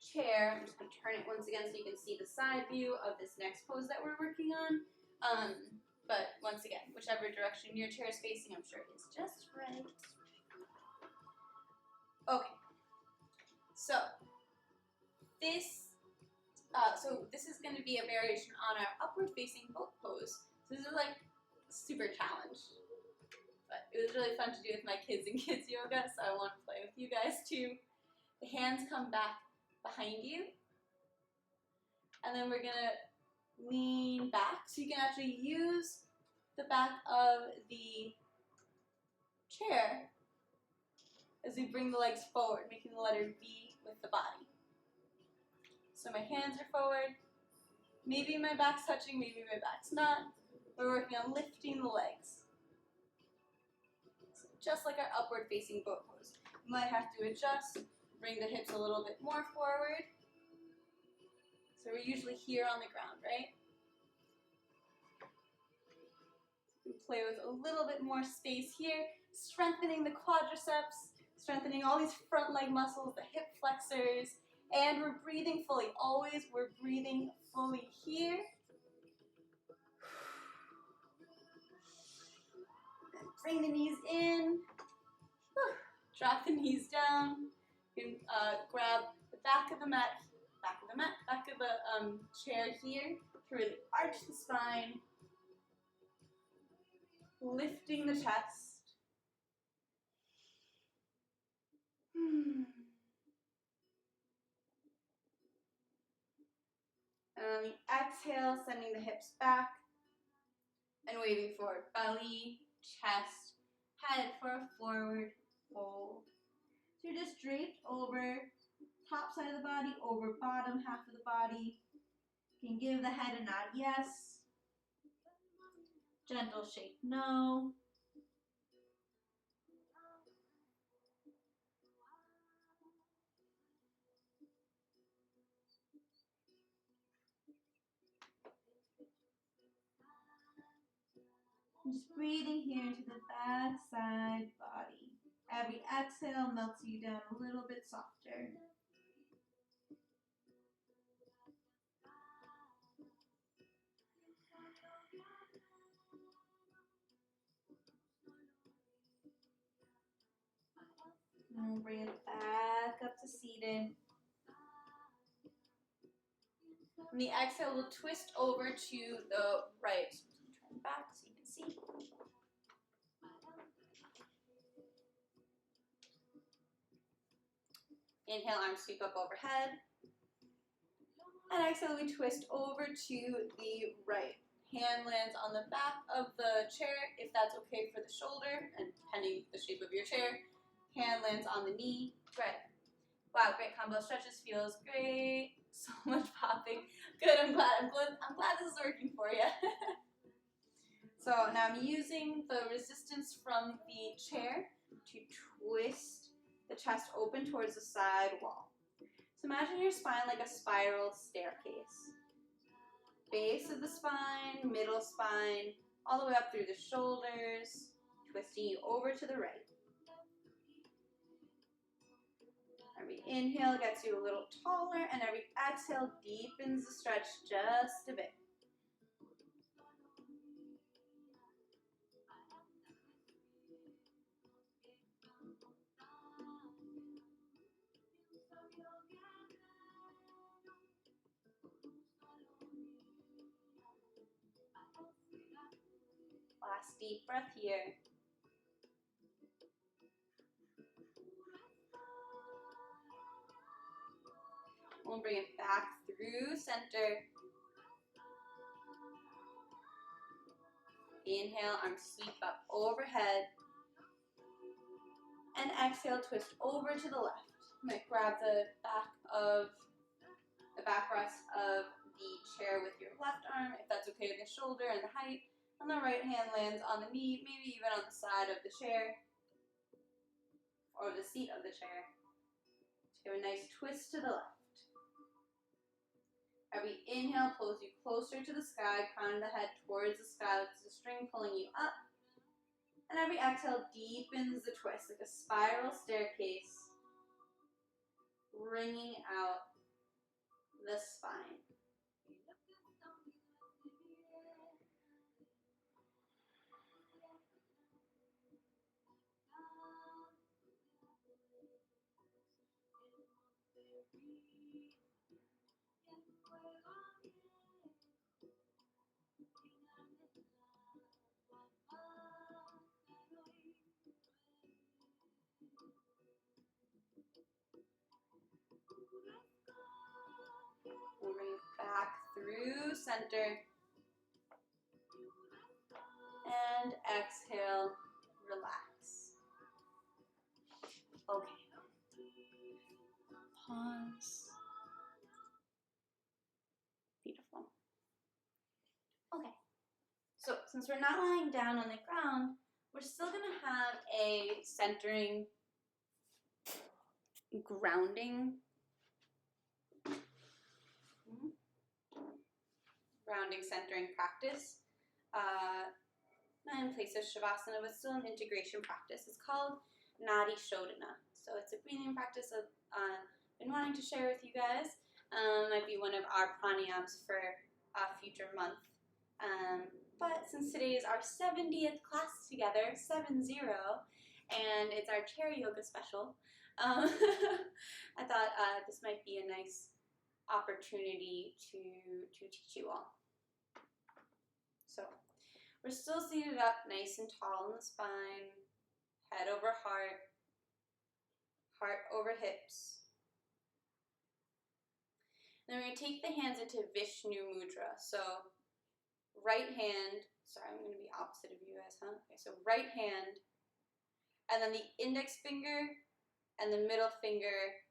chair. I'm just going to turn it once again so you can see the side view of this next pose that we're working on. But once again, whichever direction your chair is facing, I'm sure is just right. Okay. So this is going to be a variation on our upward facing boat pose. So this is like super challenge, but it was really fun to do with my kids in kids yoga, so I want to play with you guys too. The hands come back behind you, and then we're going to lean back so you can actually use the back of the chair as we bring the legs forward, making the letter V with the body. So my hands are forward. Maybe my back's touching, maybe my back's not. We're working on lifting the legs. So just like our upward facing boat pose. You might have to adjust, bring the hips a little bit more forward. So we're usually here on the ground, right? We play with a little bit more space here, strengthening the quadriceps, strengthening all these front leg muscles, the hip flexors, and we're breathing fully. Always we're breathing fully here. Bring the knees in. Drop the knees down. You can grab the back of the mat I'm at the back of the chair here to really arch the spine, lifting the chest. And on the exhale, sending the hips back and waving forward. Belly, chest, head for a forward fold. So you're just draped over top side of the body, over bottom half of the body. You can give the head a nod, yes. Gentle shake, no. Just breathing here into the back side body. Every exhale melts you down a little bit softer. And bring it back up to seated. On the exhale, we'll twist over to the right. Turn back so you can see. Inhale, arms sweep up overhead. And exhale, we twist over to the right. Hand lands on the back of the chair, if that's okay for the shoulder, and depending the shape of your chair. Hand lands on the knee. Good. Wow, great combo. Stretches, feels great. So much popping. Good, I'm glad this is working for you. So now I'm using the resistance from the chair to twist the chest open towards the side wall. So imagine your spine like a spiral staircase. Base of the spine, middle spine, all the way up through the shoulders, twisting you over to the right. Every inhale gets you a little taller, and every exhale deepens the stretch just a bit. Last deep breath here. We'll bring it back through center. Inhale, arms sweep up overhead. And exhale, twist over to the left. You might grab the backrest of the chair with your left arm, if that's okay with the shoulder and the height. And the right hand lands on the knee, maybe even on the side of the chair or the seat of the chair. Just give a nice twist to the left. Every inhale pulls you closer to the sky, crown of the head towards the sky like there's a string pulling you up. And every exhale deepens the twist like a spiral staircase, wringing out the spine. We'll bring it back through center. And exhale, relax. Okay. Pause. Beautiful. Okay. So since we're not lying down on the ground, we're still going to have a centering, grounding centering practice. Not in place of Shavasana, but still an integration practice. It's called Nadi Shodana. So it's a breathing practice I've been wanting to share with you guys. Might be one of our pranayams for a future month. But since today is our 70th class together, 7-0, and it's our chair yoga special, I thought this might be a nice opportunity to teach you all. So we're still seated up nice and tall in the spine, head over heart, heart over hips. Then we're going to take the hands into Vishnu Mudra. So right hand, sorry, I'm going to be opposite of you guys, huh? Okay, so right hand, and then the index finger and the middle finger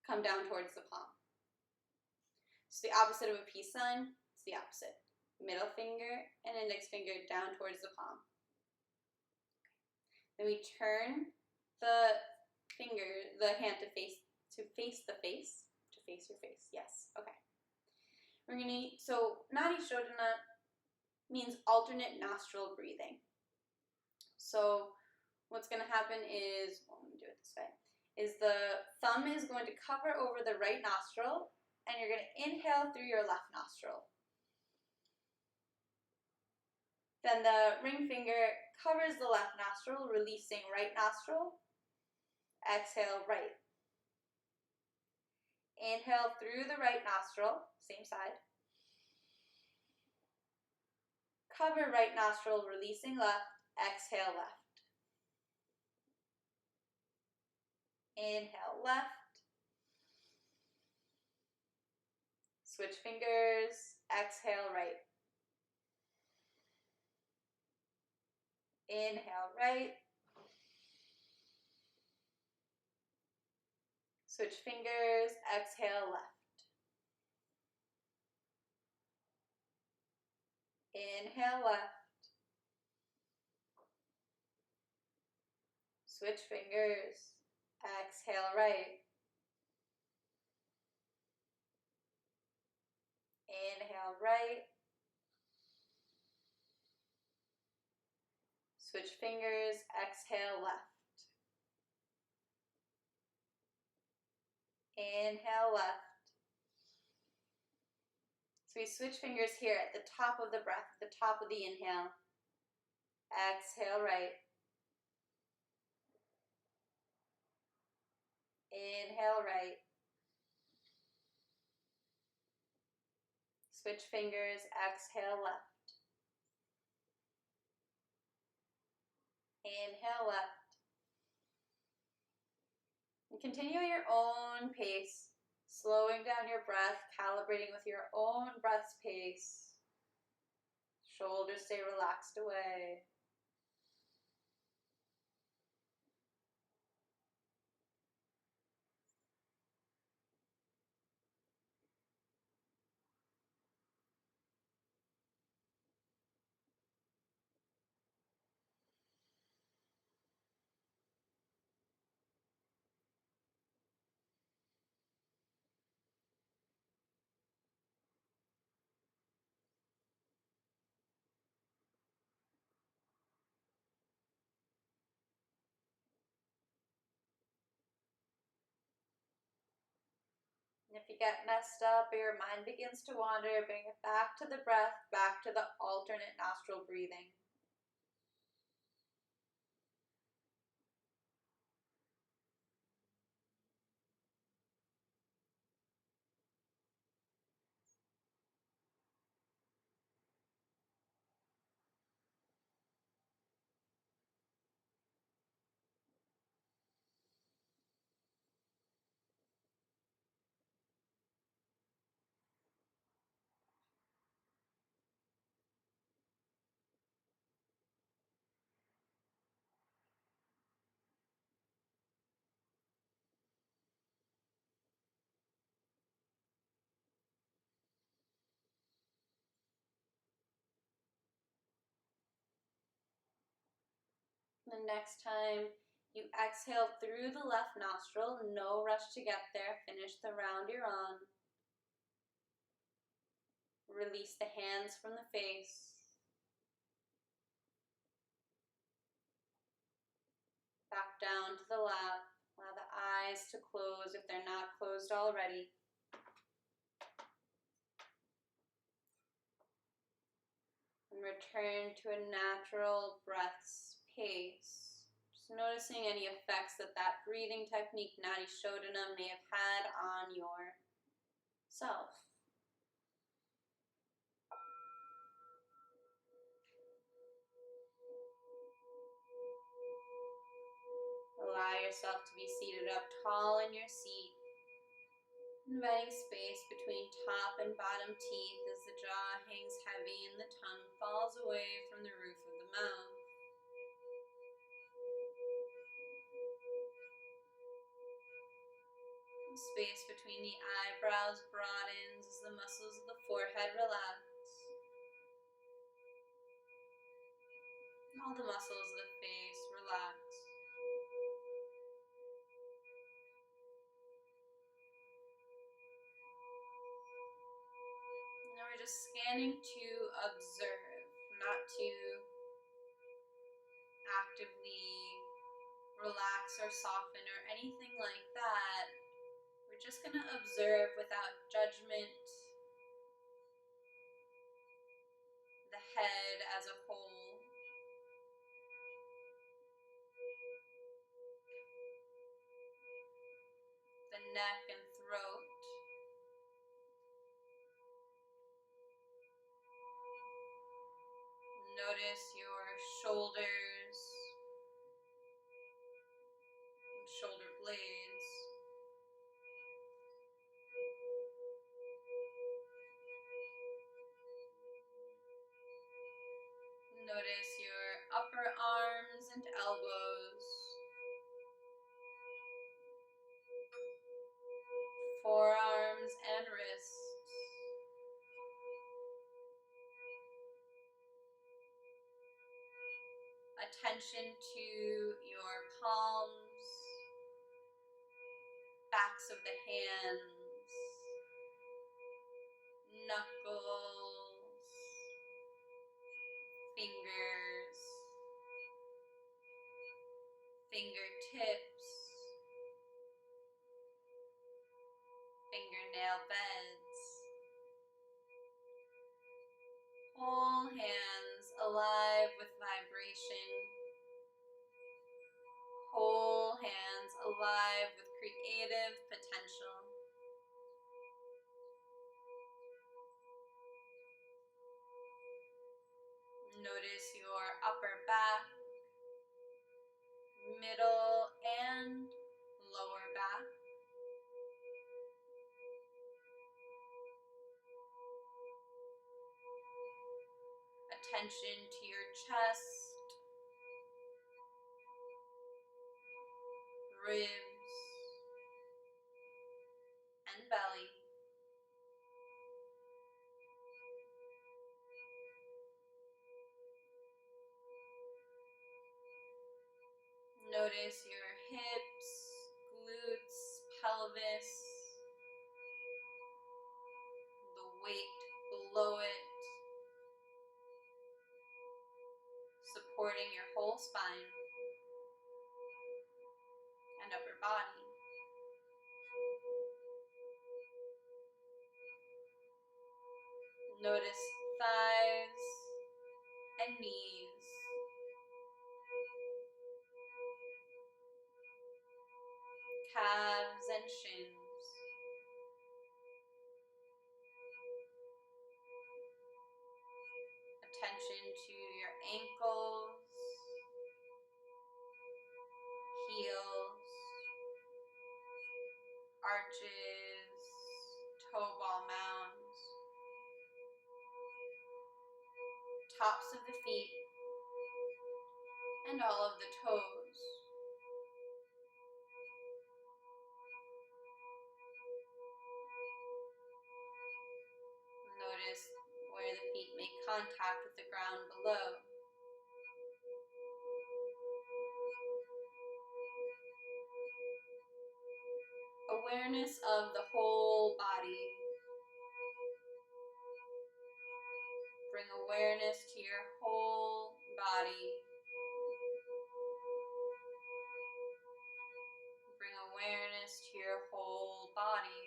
come down towards the palm. So the opposite of a peace sign, it's the opposite. Middle finger and index finger down towards the palm. Then we turn the hand to face the face. To face your face, yes, okay. So Nadi Shodana means alternate nostril breathing. So what's going to happen is, well, let me do it this way, is the thumb is going to cover over the right nostril, and you're going to inhale through your left nostril. Then the ring finger covers the left nostril, releasing right nostril. Exhale, right. Inhale through the right nostril, same side. Cover right nostril, releasing left. Exhale, left. Inhale, left. Switch fingers. Exhale, right. Inhale, right. Switch fingers. Exhale, left. Inhale, left. Switch fingers. Exhale, right. Inhale, right. Switch fingers. Exhale, left. Inhale, left. So we switch fingers here at the top of the breath, at the top of the inhale. Exhale, right. Inhale, right. Switch fingers. Exhale, left. Inhale, left. And continue at your own pace, slowing down your breath, calibrating with your own breath's pace. Shoulders stay relaxed away. And if you get messed up or your mind begins to wander, bring it back to the breath, back to the alternate nostril breathing. The next time you exhale through the left nostril, no rush to get there, finish the round you're on. Release the hands from the face. Back down to the lap. Allow the eyes to close if they're not closed already. And return to a natural breath's pace. Just noticing any effects that breathing technique, Nadi Shodana, may have had on your self. Allow yourself to be seated up tall in your seat, inviting space between top and bottom teeth as the jaw hangs heavy and the tongue falls away from the roof of the mouth. Space between the eyebrows broadens as the muscles of the forehead relax. All the muscles of the face relax. Now we're just scanning to observe, not to actively relax or soften or anything like that. We're just going to observe without judgment the head as a whole. The neck and throat. Notice your shoulders, shoulder blades. Notice your upper arms and elbows, forearms and wrists. Attention to your palms, backs of the hands, knuckles, fingers, fingertips, fingernail beds. Whole hands alive with vibration. Whole hands alive with creative potential. Notice your upper back, middle and lower back. Attention to your chest, ribs, and belly. Notice your hips, glutes, pelvis, the weight below it, supporting your whole spine and upper body. Notice thighs and knees. Calves and shins. Attention to your ankles, heels, arches, toe ball mounds, tops of the feet, and all of the toes. Notice where the feet make contact with the ground below. Awareness of the whole body. Bring awareness to your whole body. Bring awareness to your whole body.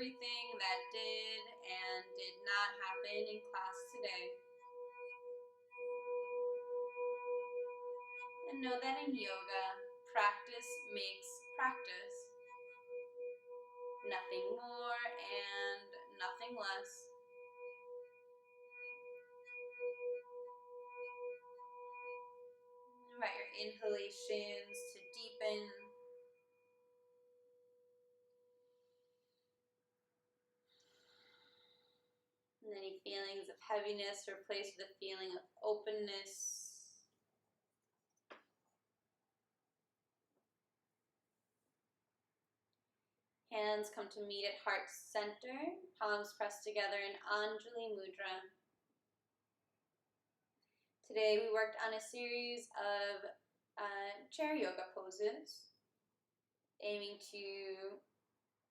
everything that did and did not happen in class today. And know that in yoga, practice makes practice. Nothing more and nothing less. Invite your inhalations to deepen. And any feelings of heaviness replaced with a feeling of openness. Hands come to meet at heart center, palms pressed together in Anjali Mudra. Today we worked on a series of chair yoga poses, aiming to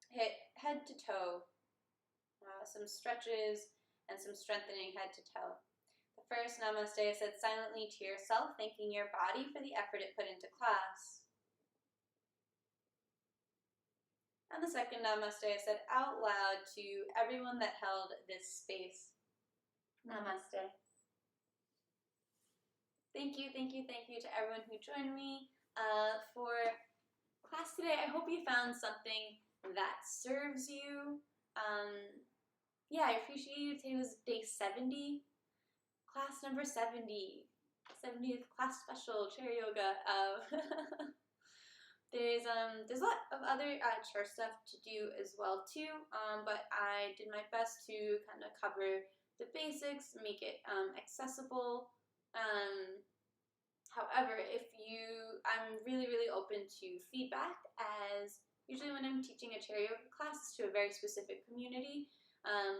hit head to toe, some stretches and some strengthening head to toe. The first namaste is said silently to yourself, thanking your body for the effort it put into class. And the second namaste is said out loud to everyone that held this space. Namaste. Thank you to everyone who joined me for class today. I hope you found something that serves you. Yeah, I appreciate you. Today was day 70, class number 70, 70th class special chair yoga. There's a lot of other chair stuff to do as well too, but I did my best to kind of cover the basics, make it accessible. However, I'm really open to feedback, as usually when I'm teaching a chair yoga class, it's to a very specific community.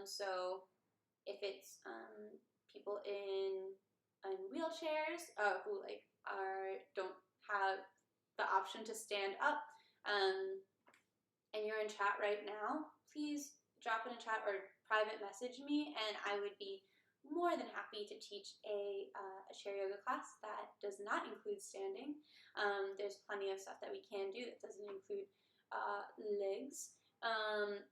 So if it's people in wheelchairs who don't have the option to stand up, and you're in chat right now, please drop in a chat or private message me, and I would be more than happy to teach a chair yoga class that does not include standing. There's plenty of stuff that we can do that doesn't include legs.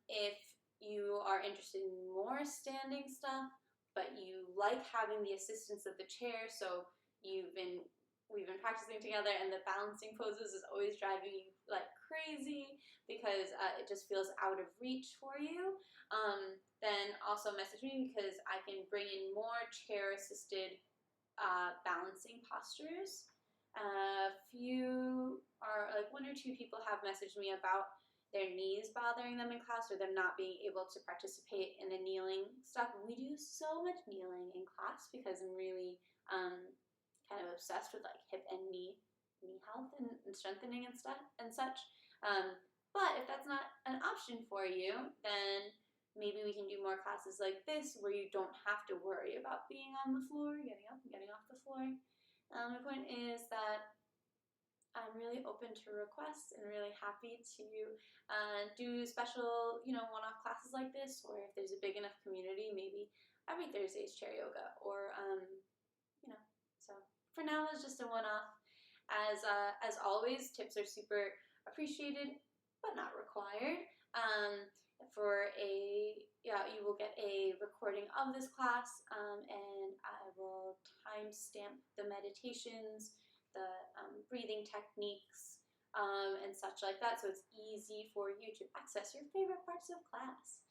If you are interested in more standing stuff, but you like having the assistance of the chair, so we've been practicing together and the balancing poses is always driving you like crazy because it just feels out of reach for you, then also message me, because I can bring in more chair-assisted balancing postures. One or two people have messaged me about their knees bothering them in class, or them not being able to participate in the kneeling stuff. We do so much kneeling in class because I'm really kind of obsessed with like hip and knee health and strengthening and stuff and such. But if that's not an option for you, then maybe we can do more classes like this where you don't have to worry about being on the floor, getting up and getting off the floor. My point is that I'm really open to requests and really happy to do special, one-off classes like this, or if there's a big enough community, maybe every Thursday is chair yoga, or, so for now it's just a one-off. As always, tips are super appreciated, but not required. You will get a recording of this class, and I will timestamp the meditations, the breathing techniques, and such like that, so it's easy for you to access your favorite parts of class.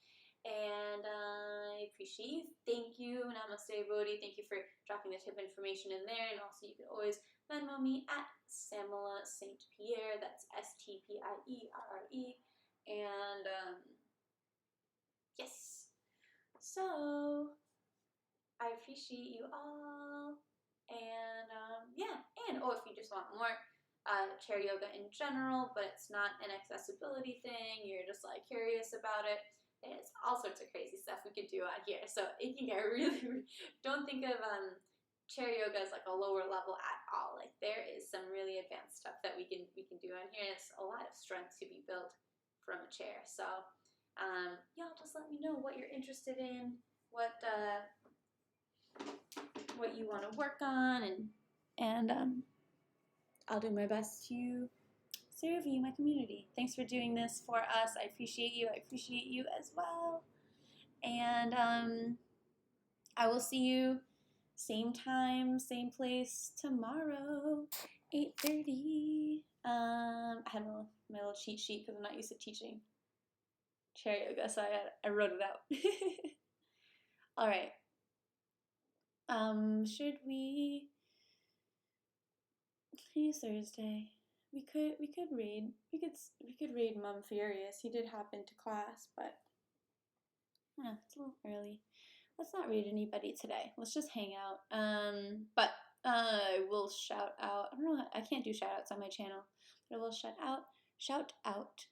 And I appreciate you. Thank you. Namaste, Bodhi. Thank you for dropping the tip information in there. And also, you can always Venmo me at Samala St. Pierre. That's STPIERRE. And yes. So I appreciate you all. And if you just want more chair yoga in general, but it's not an accessibility thing, you're just like curious about it, there's all sorts of crazy stuff we could do out here. So it can get really, don't think of chair yoga as like a lower level at all. Like there is some really advanced stuff that we can do out here. It's a lot of strength to be built from a chair. So y'all just let me know what you're interested in, what you want to work on, and I'll do my best to serve you, my community. Thanks for doing this for us. I appreciate you. I appreciate you as well. And I will see you same time, same place tomorrow, 8:30. I had my little cheat sheet because I'm not used to teaching chair yoga, so I wrote it out. All right. Should we? Today's Thursday. We could read Mum Furious. He did hop into class, but yeah, it's a little early. Let's not read anybody today. Let's just hang out. But I will shout out. I don't know. I can't do shout outs on my channel, but I will shout out